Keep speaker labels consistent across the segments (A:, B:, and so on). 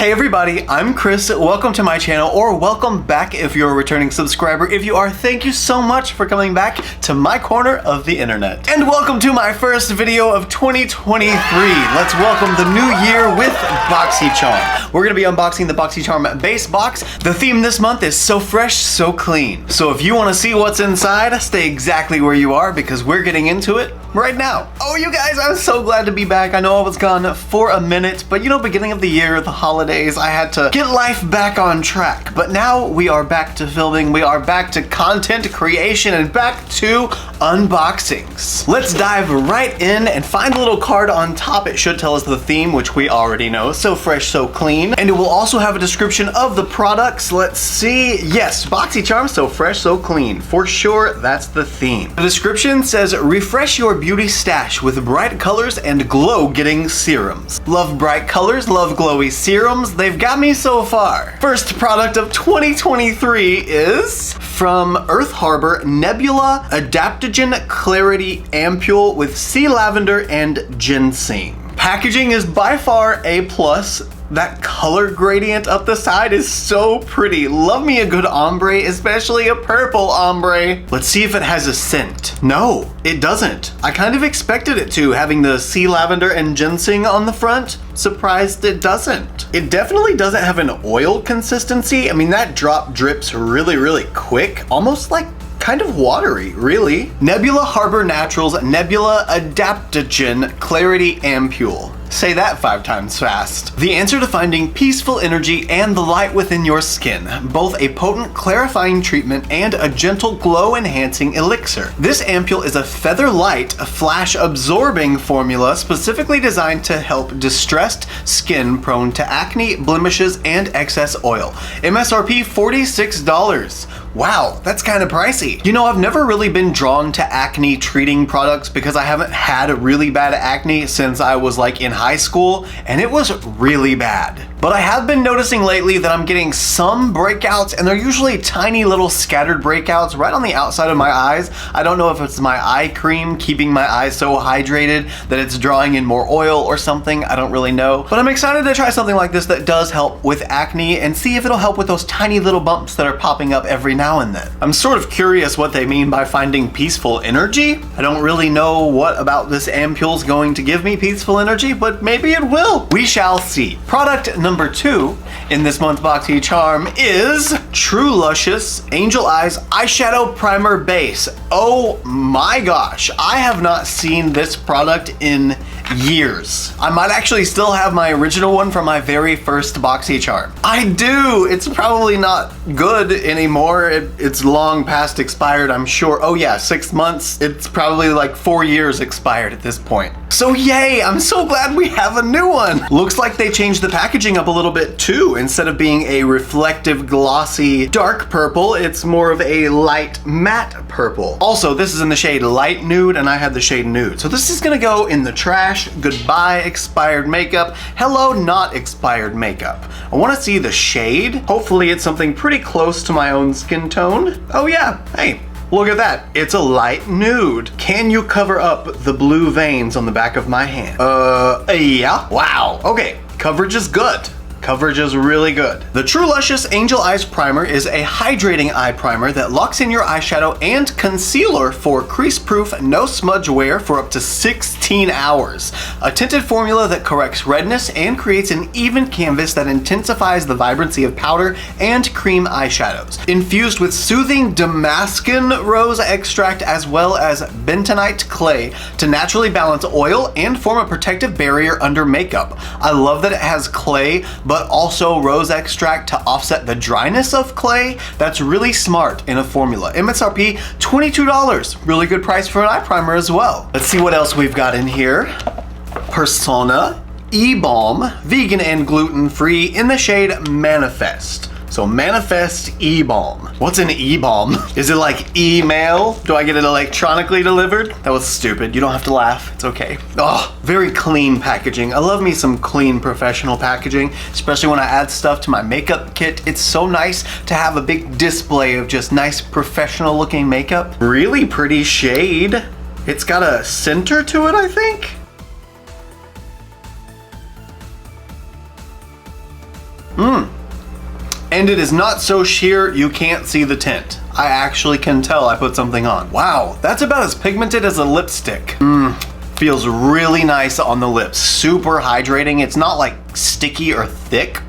A: Hey everybody, I'm Chris. Welcome to my channel, or welcome back if you're a returning subscriber. If you are, thank you so much for coming back to my corner of the internet. And welcome to my first video of 2023. Let's welcome the new year with Boxycharm. We're gonna be unboxing the Boxycharm base box. The theme this month is so fresh, so clean. So if you wanna see what's inside, stay exactly where you are because we're getting into it right now. Oh, you guys, I'm so glad to be back. I know I was gone for a minute, but you know, beginning of the year, the holidays, I had to get life back on track. But now we are back to filming, we are back to content creation, and back to unboxings. Let's dive right in and find a little card on top. It should tell us the theme, which we already know, so fresh, so clean. And it will also have a description of the products. Let's see. Yes, Boxycharm, so fresh, so clean. For sure, that's the theme. The description says, refresh your beauty stash with bright colors and glow-getting serums. Love bright colors, love glowy serums. They've got me so far. First product of 2023 is from Earth Harbor Nebula Adaptogen Clarity Ampule with sea lavender and ginseng. Packaging is by far A+. That color gradient up the side is so pretty. Love me a good ombre, especially a purple ombre. Let's see if it has a scent. No, it doesn't. I kind of expected it to, having the sea lavender and ginseng on the front. Surprised it doesn't. It definitely doesn't have an oil consistency. I mean, that drop drips really quick, almost like kind of watery, really. Nebula Harbor Naturals Nebula Adaptogen Clarity Ampule. Say that 5 times fast. The answer to finding peaceful energy and the light within your skin. Both a potent clarifying treatment and a gentle glow enhancing elixir. This ampule is a feather light, flash absorbing formula specifically designed to help distressed skin prone to acne, blemishes, and excess oil. MSRP $46. Wow, that's kind of pricey. You know, I've never really been drawn to acne treating products because I haven't had really bad acne since I was like in high school, and it was really bad. But I have been noticing lately that I'm getting some breakouts, and they're usually tiny little scattered breakouts right on the outside of my eyes. I don't know if it's my eye cream keeping my eyes so hydrated that it's drawing in more oil or something. I don't really know. But I'm excited to try something like this that does help with acne and see if it'll help with those tiny little bumps that are popping up every now and then. I'm sort of curious what they mean by finding peaceful energy. I don't really know what about this ampule is going to give me peaceful energy, but maybe it will. We shall see. Product number 2 in this month's Boxycharm is True Luscious Angel Eyes Eyeshadow Primer Base. Oh my gosh, I have not seen this product in years. I might actually still have my original one from my very first Boxycharm. I do. It's probably not good anymore. It's long past expired, I'm sure. Oh yeah, 6 months. It's probably like 4 years expired at this point. So yay, I'm so glad we have a new one. Looks like they changed the packaging up a little bit too. Instead of being a reflective, glossy, dark purple, it's more of a light matte purple. Also, this is in the shade light nude and I had the shade nude. So this is gonna go in the trash. Goodbye expired makeup. Hello not expired makeup. I wanna see the shade. Hopefully it's something pretty close to my own skin tone. Oh yeah, hey. Look at that, it's a light nude. Can you cover up the blue veins on the back of my hand? Yeah. Wow, okay, coverage is good. Coverage is really good. The True Luscious Angel Eyes Primer is a hydrating eye primer that locks in your eyeshadow and concealer for crease-proof, no smudge wear for up to 16 hours. A tinted formula that corrects redness and creates an even canvas that intensifies the vibrancy of powder and cream eyeshadows. Infused with soothing Damascus rose extract as well as bentonite clay to naturally balance oil and form a protective barrier under makeup. I love that it has clay, but also rose extract to offset the dryness of clay. That's really smart in a formula. MSRP $22. Really good price for an eye primer as well. Let's see what else we've got in here. Persona E-Balm, vegan and gluten-free in the shade Manifest. So Manifest E-Balm. What's an E-Balm? Is it like email? Do I get it electronically delivered? That was stupid. You don't have to laugh. It's okay. Oh, very clean packaging. I love me some clean professional packaging, especially when I add stuff to my makeup kit. It's so nice to have a big display of just nice professional looking makeup. Really pretty shade. It's got a center to it, I think. And it is not so sheer you can't see the tint. I actually can tell I put something on. Wow, that's about as pigmented as a lipstick. Feels really nice on the lips. Super hydrating. It's not like sticky or thick.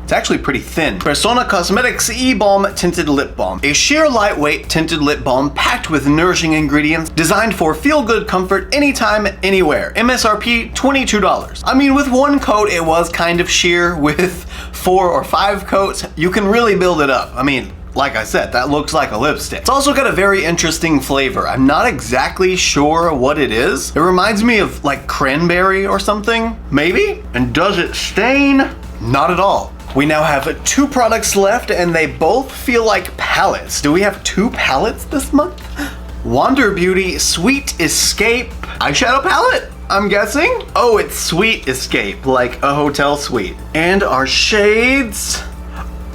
A: It's actually pretty thin. Persona Cosmetics E-Balm Tinted Lip Balm. A sheer lightweight tinted lip balm packed with nourishing ingredients designed for feel-good comfort anytime, anywhere. MSRP $22. I mean, with one coat it was kind of sheer. With 4 or 5 coats, you can really build it up. I mean, like I said, that looks like a lipstick. It's also got a very interesting flavor. I'm not exactly sure what it is. It reminds me of like cranberry or something, maybe? And does it stain? Not at all. We now have 2 products left and they both feel like palettes. Do we have 2 palettes this month? Wander Beauty Sweet Escape eyeshadow palette, I'm guessing? Oh, it's Sweet Escape, like a hotel suite. And our shades.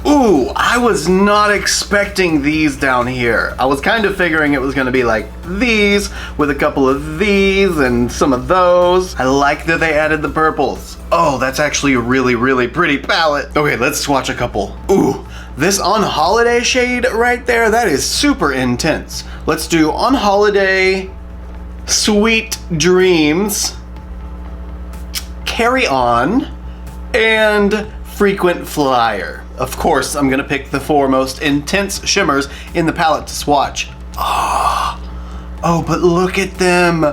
A: Ooh, I was not expecting these down here. I was kind of figuring it was gonna be like these with a couple of these and some of those. I like that they added the purples. Oh, that's actually a really, really pretty palette. Okay, let's swatch a couple. Ooh, this On Holiday shade right there, that is super intense. Let's do On Holiday, Sweet Dreams, Carry On, and Frequent Flyer. Of course, I'm gonna pick the 4 most intense shimmers in the palette to swatch. Oh, but look at them.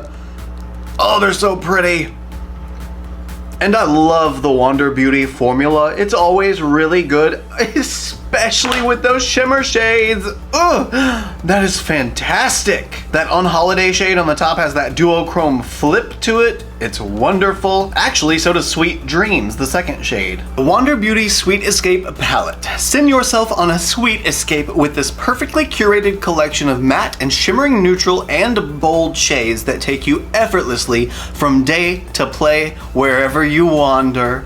A: Oh, they're so pretty. And I love the Wander Beauty formula. It's always really good, especially with those shimmer shades. Ugh, that is fantastic. That On Holiday shade on the top has that duochrome flip to it. It's wonderful. Actually, so does Sweet Dreams, the second shade. The Wander Beauty Sweet Escape palette. Send yourself on a sweet escape with this perfectly curated collection of matte and shimmering neutral and bold shades that take you effortlessly from day to play wherever you wander.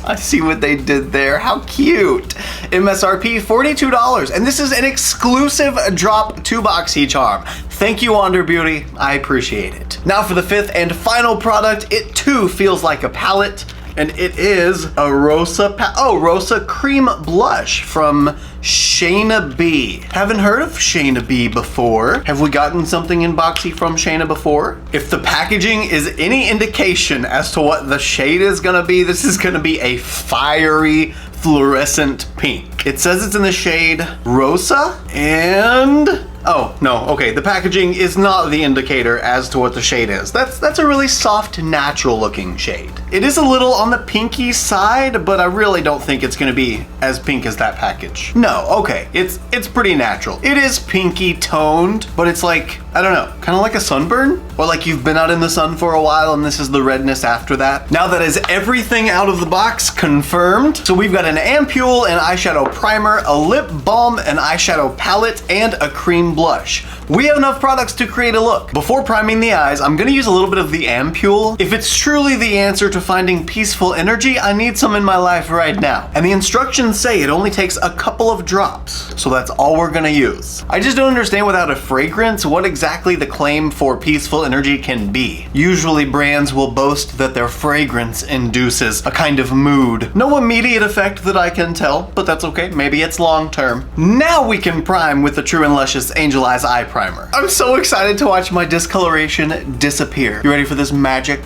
A: I see what they did there. How cute. MSRP $42. And this is an exclusive drop to Boxycharm. Thank you, Wander Beauty. I appreciate it. Now for the 5th and final product. It too feels like a palette. And it is a Rosa Cream Blush from Shayna B. Haven't heard of Shayna B before. Have we gotten something in Boxy from Shayna before? If the packaging is any indication as to what the shade is gonna be, this is gonna be a fiery fluorescent pink. It says it's in the shade Rosa and... oh, no, okay, the packaging is not the indicator as to what the shade is. That's a really soft, natural looking shade. It is a little on the pinky side, but I really don't think it's gonna be as pink as that package. No, okay, it's pretty natural. It is pinky toned, but it's like, I don't know, kind of like a sunburn? Or like you've been out in the sun for a while and this is the redness after that. Now that is everything out of the box confirmed. So we've got an ampule, an eyeshadow primer, a lip balm, an eyeshadow palette, and a cream blush. We have enough products to create a look. Before priming the eyes, I'm gonna use a little bit of the ampule. If it's truly the answer to finding peaceful energy, I need some in my life right now. And the instructions say it only takes a couple of drops. So that's all we're gonna use. I just don't understand without a fragrance what exactly the claim for peaceful energy can be. Usually brands will boast that their fragrance induces a kind of mood. No immediate effect that I can tell, but that's okay. Maybe it's long term. Now we can prime with the True and Luscious Angel Eyes Eye Primer. I'm so excited to watch my discoloration disappear. You ready for this magic?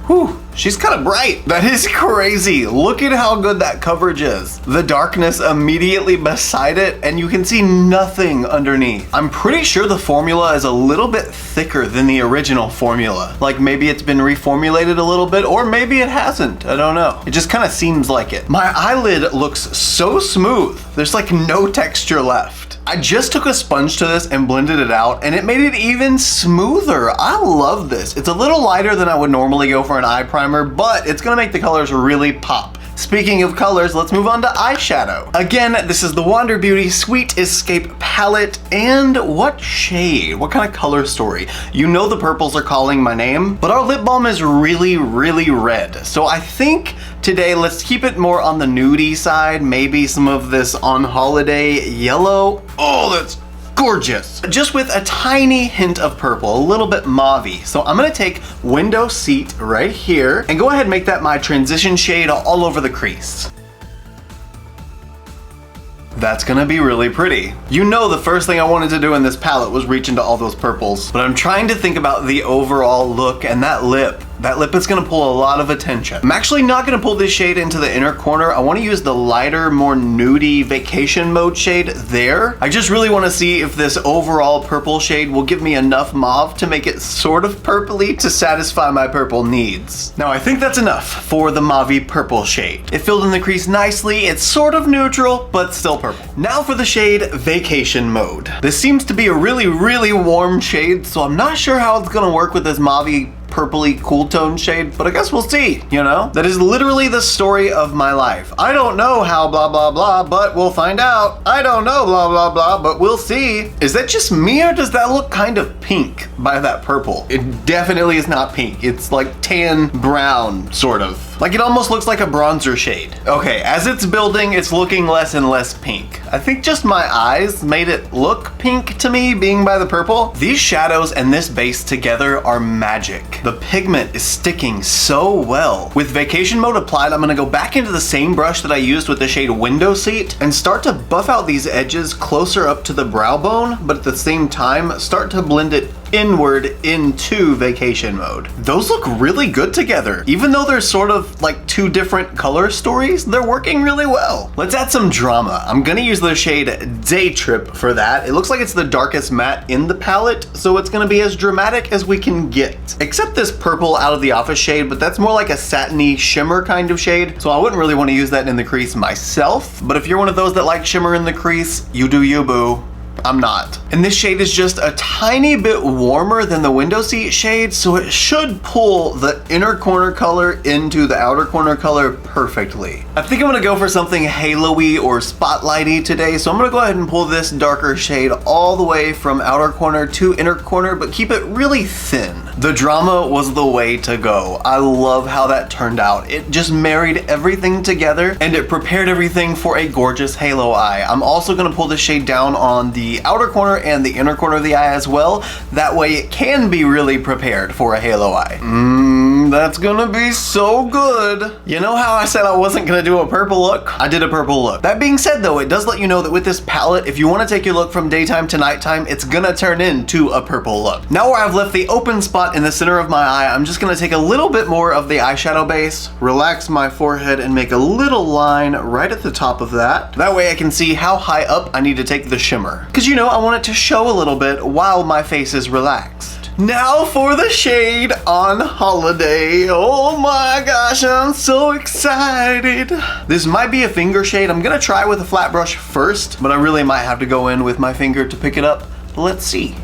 A: Whew, she's kind of bright. That is crazy. Look at how good that coverage is. The darkness immediately beside it, and you can see nothing underneath. I'm pretty sure the formula is a little bit thicker than the original formula. Like maybe it's been reformulated a little bit, or maybe it hasn't. I don't know. It just kind of seems like it. My eyelid looks so smooth. There's like no texture left. I just took a sponge to this and blended it out, and it made it even smoother. I love this. It's a little lighter than I would normally go for an eye primer, but it's gonna make the colors really pop. Speaking of colors, let's move on to eyeshadow. Again, this is the Wander Beauty Sweet Escape palette, and what shade? What kind of color story? You know the purples are calling my name, but our lip balm is really, really red. So I think today, let's keep it more on the nudie side, maybe some of this On Holiday yellow. Oh, that's gorgeous. Just with a tiny hint of purple, a little bit mauve-y. So I'm gonna take Window Seat right here and go ahead and make that my transition shade all over the crease. That's gonna be really pretty. You know, the first thing I wanted to do in this palette was reach into all those purples, but I'm trying to think about the overall look, and that lip is gonna pull a lot of attention. I'm actually not gonna pull this shade into the inner corner. I wanna use the lighter, more nudie vacation mode shade there. I just really wanna see if this overall purple shade will give me enough mauve to make it sort of purpley to satisfy my purple needs. Now I think that's enough for the mauve purple shade. It filled in the crease nicely. It's sort of neutral, but still purple. Now for the shade Vacation Mode. This seems to be a really, really warm shade, so I'm not sure how it's gonna work with this mauve purpley cool tone shade, but I guess we'll see, you know? That is literally the story of my life. I don't know how blah blah blah, but we'll find out. I don't know blah blah blah, but we'll see. Is that just me, or does that look kind of pink by that purple? It definitely is not pink. It's like tan brown, sort of. Like it almost looks like a bronzer shade. Okay, as it's building, it's looking less and less pink. I think just my eyes made it look pink to me, being by the purple. These shadows and this base together are magic. The pigment is sticking so well. With Vacation Mode applied, I'm gonna go back into the same brush that I used with the shade Window Seat and start to buff out these edges closer up to the brow bone, but at the same time, start to blend it inward into Vacation Mode. Those look really good together. Even though they're sort of like two different color stories, they're working really well. Let's add some drama. I'm gonna use the shade Day Trip for that. It looks like it's the darkest matte in the palette, so it's gonna be as dramatic as we can get. Except this purple out of the office shade, but that's more like a satiny shimmer kind of shade, so I wouldn't really want to use that in the crease myself. But if you're one of those that like shimmer in the crease, you do you, boo. I'm not. And this shade is just a tiny bit warmer than the Window Seat shade, so it should pull the inner corner color into the outer corner color perfectly. I think I'm gonna go for something halo-y or spotlighty today, so I'm gonna go ahead and pull this darker shade all the way from outer corner to inner corner, but keep it really thin. The drama was the way to go. I love how that turned out. It just married everything together, and it prepared everything for a gorgeous halo eye. I'm also gonna pull this shade down on the outer corner and the inner corner of the eye as well. That way it can be really prepared for a halo eye. That's gonna be so good. You know how I said I wasn't gonna do a purple look? I did a purple look. That being said though, it does let you know that with this palette, if you wanna take your look from daytime to nighttime, it's gonna turn into a purple look. Now where I've left the open spot in the center of my eye, I'm just gonna take a little bit more of the eyeshadow base, relax my forehead, and make a little line right at the top of that. That way I can see how high up I need to take the shimmer. Because you know, I want it to show a little bit while my face is relaxed. Now for the shade On Holiday. Oh my gosh, I'm so excited. This might be a finger shade. I'm gonna try with a flat brush first, but I really might have to go in with my finger to pick it up. Let's see.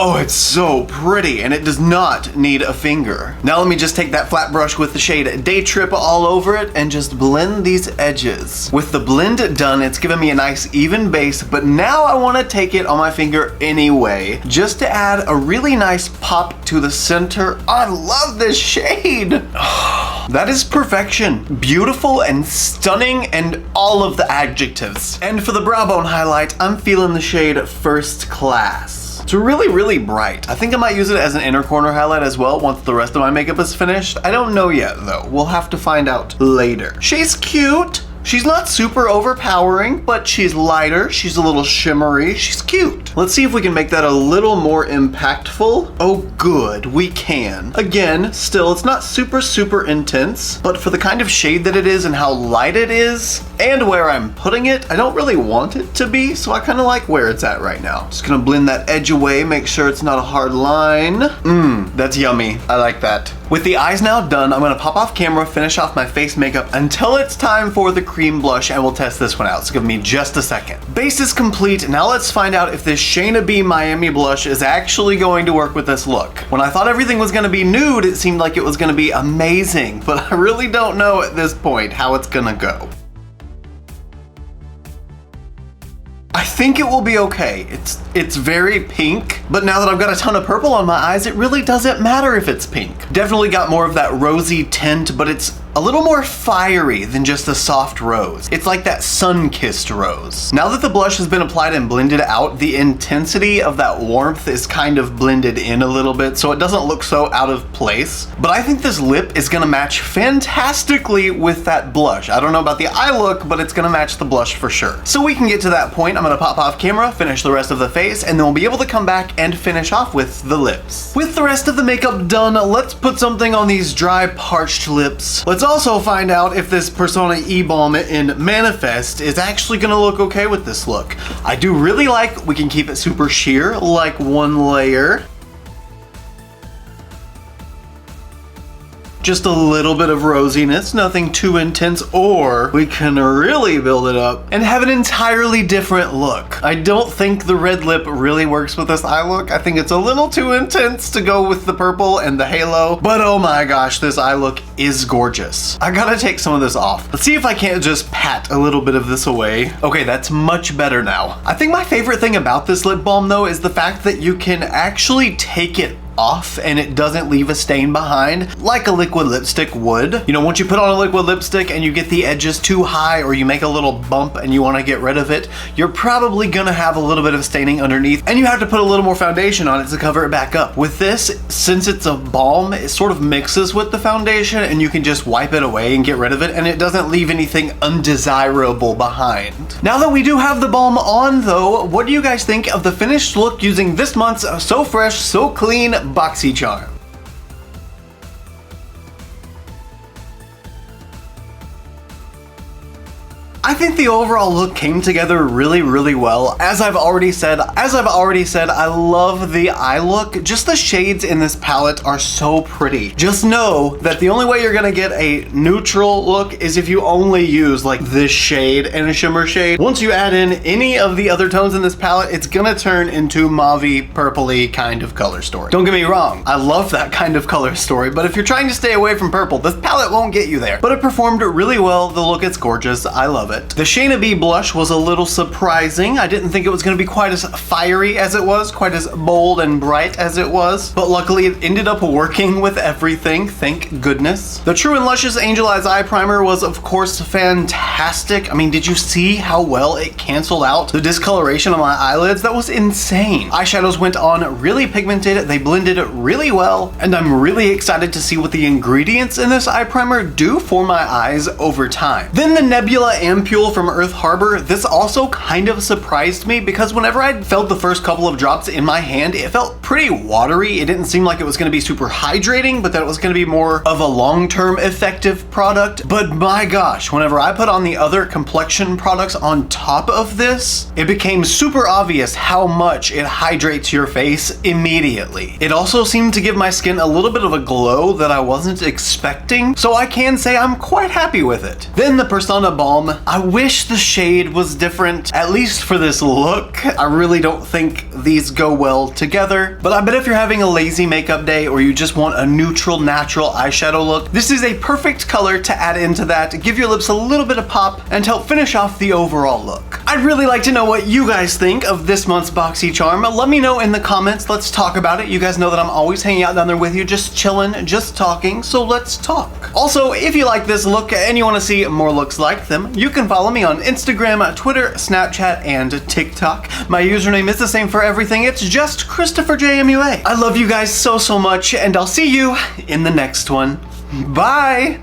A: Oh, it's so pretty, and it does not need a finger. Now let me just take that flat brush with the shade Day Trip all over it and just blend these edges. With the blend done, it's giving me a nice even base, but now I want to take it on my finger anyway, just to add a really nice pop to the center. I love this shade. That is perfection. Beautiful and stunning and all of the adjectives. And for the brow bone highlight, I'm feeling the shade First Class. It's really, really bright. I think I might use it as an inner corner highlight as well once the rest of my makeup is finished. I don't know yet though. We'll have to find out later. She's cute. She's not super overpowering, but she's lighter. She's a little shimmery. She's cute. Let's see if we can make that a little more impactful. Oh, good, we can. Again, still, it's not super, super intense, but for the kind of shade that it is and how light it is, and where I'm putting it, I don't really want it to be, so I kind of like where it's at right now. Just gonna blend that edge away, make sure it's not a hard line. That's yummy. I like that. With the eyes now done, I'm gonna pop off camera, finish off my face makeup until it's time for the cream blush, and we'll test this one out. So give me just a second. Base is complete. Now let's find out if this Shayna B Miami blush is actually going to work with this look. When I thought everything was gonna be nude, it seemed like it was gonna be amazing, but I really don't know at this point how it's gonna go. I think it will be okay. It's very pink, but now that I've got a ton of purple on my eyes, it really doesn't matter if it's pink. Definitely got more of that rosy tint, but it's a little more fiery than just a soft rose. It's like that sun-kissed rose. Now that the blush has been applied and blended out, the intensity of that warmth is kind of blended in a little bit, so it doesn't look so out of place. But I think this lip is gonna match fantastically with that blush. I don't know about the eye look, but it's gonna match the blush for sure. So we can get to that point. I'm gonna pop off camera, finish the rest of the face, and then we'll be able to come back and finish off with the lips. With the rest of the makeup done, let's put something on these dry, parched lips. Let's also find out if this Persona E-Balm in Manifest is actually gonna look okay with this look. I do really like we can keep it super sheer, like one layer. Just a little bit of rosiness, nothing too intense, or we can really build it up and have an entirely different look. I don't think the red lip really works with this eye look. I think it's a little too intense to go with the purple and the halo, but oh my gosh, this eye look is gorgeous. I gotta take some of this off. Let's see if I can't just pat a little bit of this away. Okay, that's much better now. I think my favorite thing about this lip balm though is the fact that you can actually take it off and it doesn't leave a stain behind like a liquid lipstick would. You know, once you put on a liquid lipstick and you get the edges too high or you make a little bump and you want to get rid of it, you're probably gonna have a little bit of staining underneath and you have to put a little more foundation on it to cover it back up. With this, since it's a balm, it sort of mixes with the foundation and you can just wipe it away and get rid of it and it doesn't leave anything undesirable behind. Now that we do have the balm on though, what do you guys think of the finished look using this month's So Fresh, So Clean Boxycharm? I think the overall look came together really, really well. As I've already said, I love the eye look. Just the shades in this palette are so pretty. Just know that the only way you're gonna get a neutral look is if you only use like this shade and a shimmer shade. Once you add in any of the other tones in this palette, it's gonna turn into mauvey, purpley kind of color story. Don't get me wrong, I love that kind of color story, but if you're trying to stay away from purple, this palette won't get you there. But it performed really well. The look is gorgeous. I love it. The Shayna B blush was a little surprising. I didn't think it was going to be quite as fiery as it was, quite as bold and bright as it was, but luckily it ended up working with everything, thank goodness. The True and Luscious Angel Eyes Eye Primer was of course fantastic. I mean, did you see how well it canceled out the discoloration on my eyelids? That was insane. Eyeshadows went on really pigmented, they blended really well, and I'm really excited to see what the ingredients in this eye primer do for my eyes over time. Then the Nebula Ampule from Earth Harbor, this also kind of surprised me because whenever I felt the first couple of drops in my hand, it felt pretty watery. It didn't seem like it was going to be super hydrating, but that it was going to be more of a long-term effective product. But my gosh, whenever I put on the other complexion products on top of this, it became super obvious how much it hydrates your face immediately. It also seemed to give my skin a little bit of a glow that I wasn't expecting, so I can say I'm quite happy with it. Then the Persona Balm, I wish the shade was different, at least for this look. I really don't think these go well together, but I bet if you're having a lazy makeup day or you just want a neutral, natural eyeshadow look, this is a perfect color to add into that, give your lips a little bit of pop, and help finish off the overall look. I'd really like to know what you guys think of this month's Boxycharm. Let me know in the comments, let's talk about it. You guys know that I'm always hanging out down there with you, just chilling, just talking, so let's talk. Also, if you like this look and you want to see more looks like them, you can follow me on Instagram, Twitter, Snapchat, and TikTok. My username is the same for everything. It's just ChristopherJMUA. I love you guys so much, and I'll see you in the next one. Bye!